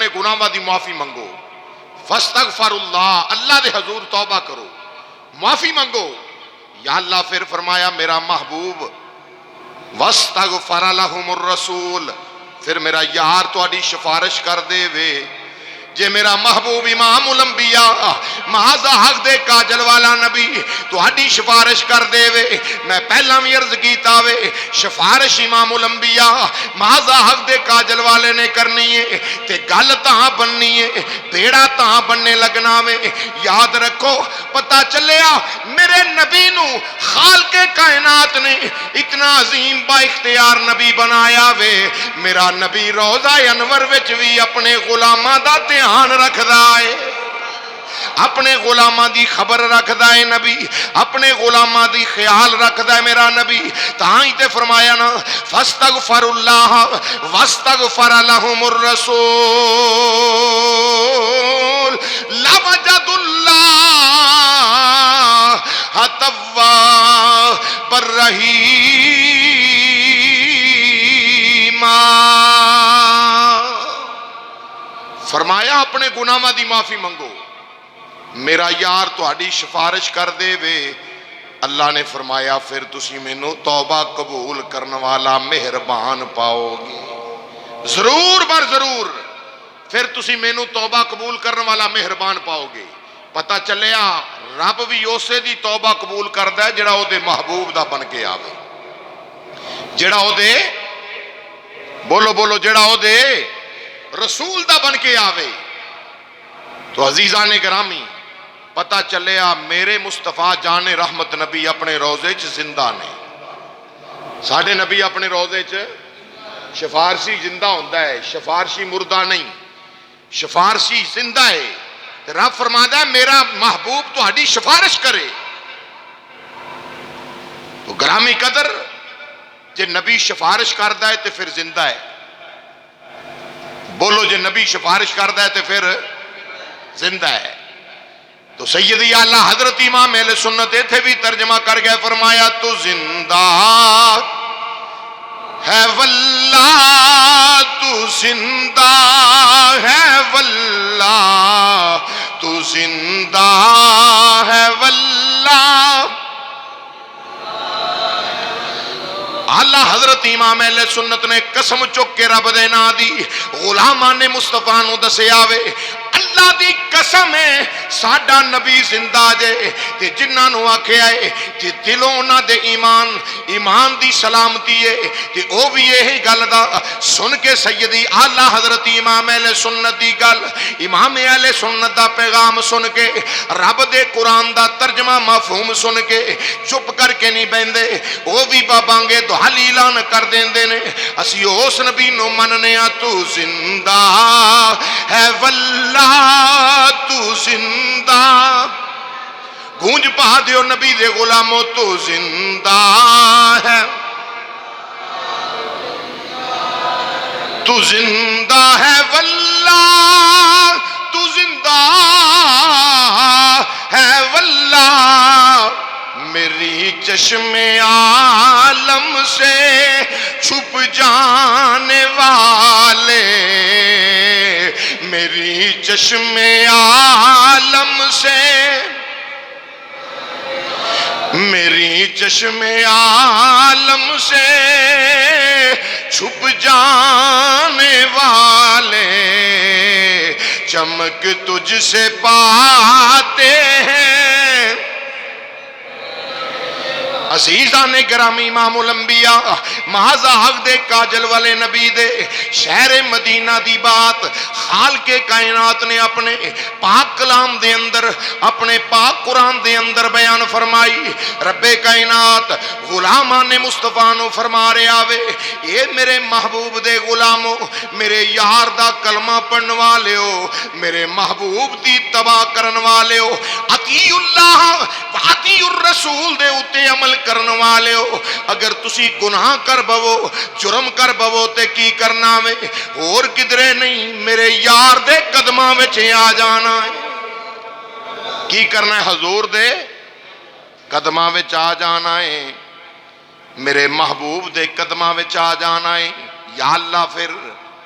اپنے گناہاں دی معافی منگو، فاستغفراللہ، اللہ دے حضور توبہ کرو، معافی منگو۔ یا اللہ پھر فرمایا میرا محبوب واستغفر لہم الرسول، پھر میرا یار تہاڈی سفارش کر دے وے۔ جے میرا محبوب امام الانبیاء مہذا حق دے کاجل والا نبی تہاڈی سفارش کر دے وے، میں پہلا بھی عرض کیتا وے سفارش امام الانبیاء مہذا حق دے کاجل والے نے کرنی ہے تے گل تاں بننی ہے، بیڑا تاں بننے لگنا وے۔ یاد رکھو پتہ چلیا میرے نبی نو خالق کائنات نے اتنا عظیم با اختیار نبی بنایا وے، میرا نبی روضہ انور وچ بھی اپنے غلاماں دا دھیان رکھدا ہے، اپنے غلاماں دی خبر رکھدا ہے نبی، اپنے غلاماں دی خیال رکھدا ہے میرا نبی۔ تاں ہی تے فرمایا نا فاستغفر اللہ واستغفر لہم الرسول لوجد اللہ توابا رحیما۔ فرمایا اپنے گناہاں دی معافی منگو، میرا یار تہاڈی سفارش کر دے وے۔ اللہ نے فرمایا پھر تسی مینوں توبہ قبول کرنے والا مہربان پاؤ گے، ضرور بر ضرور پھر تسی مینوں توبہ قبول کرنے والا مہربان پاؤ گے۔ پتہ چلیا رب بھی اسے دی توبہ قبول کردا ہے جڑا او دے محبوب دا بن کے آوے، جڑا او دے بولو بولو جڑا او دے رسول دا بن کے آوے۔ تو عزیزان گرامی پتہ چلیا میرے مصطفیٰ جان رحمت نبی اپنے روزے چ زندہ نے، ساڈے نبی اپنے روزے چ شفارشی زندہ ہوندا ہے، شفارشی مردہ نہیں، شفارشی زندہ ہے۔ رب فرماتا ہے میرا محبوب تہاڈی سفارش کرے۔ تو گرامی قدر جے نبی سفارش کردا ہے تو پھر زندہ ہے، بولو جے نبی سفارش کردا ہے تو پھر زندہ ہے۔ تو سیدی اعلیٰ حضرت امام اہل سنت ایتھے بھی ترجمہ کر گئے، فرمایا تو زندہ ہے واللہ، تو زندہ ہے واللہ، تو زندہ ہے واللہ۔ اعلیٰ حضرت امام اہل سنت نے قسم چک کے رب دے نا دی غلامان نے مصطفیٰ نو دسیا وے، اللہ دی قسم ہے ساڈا نبی زندہ جے تے جنہاں نو آکھیا ہے کہ دلوں انہاں دے ایمان دی سلامتی ہے تے او بھی یہی گل دا سن کے سیدی اعلیٰ حضرت امام اہل سنت دی گل، امام اہل سنت دا پیغام سن کے، رب دے قرآن دا ترجمہ مفہوم سن کے چپ کر کے نہیں بیندے، او بھی بابانگے دعالی اعلان کر دیندے نے اسی اس نبی نو مننے آ۔ تو زندہ ہے واللہ، تو زندہ، گونج پا دیو نبی دے غلاموں، تو زندہ ہے، تو زندہ ہے واللہ، تو زندہ ہے واللہ، میری چشم عالم سے چھپ جانے والے، میری چشم عالم سے، میری چشم عالم سے چھپ جانے والے، چمک تجھ سے پاتے ہیں۔ عزیزان گرامی امام الانبیاء مہذا حق دے کاجل والے نبی دے شہر مدینہ دی بات خالق کائنات نے اپنے پاک کلام دے اندر، اپنے پاک قرآن دے اندر بیان فرمائی۔ رب کائنات غلامان مصطفیٰ نو فرما رہا وے، اے میرے محبوب دے غلاموں، میرے یار دا کلمہ پڑھن والے ہو، میرے محبوب دی تباہ کرن والے ہو، اطیع اللہ و اطیع الرسول دے اتے عمل کرن والے ہو۔ اگر تسی گناہ کر بو، جرم کر بو تے کی کرنا میں اور کدرے نہیں، میرے یار دے قدماں وچ آ جانا ہے۔ کی کرنا ہے؟ حضور دے قدماں وچ آ جانا ہے، میرے محبوب دے قدماں وچ آ جانا ہے۔ یا اللہ پھر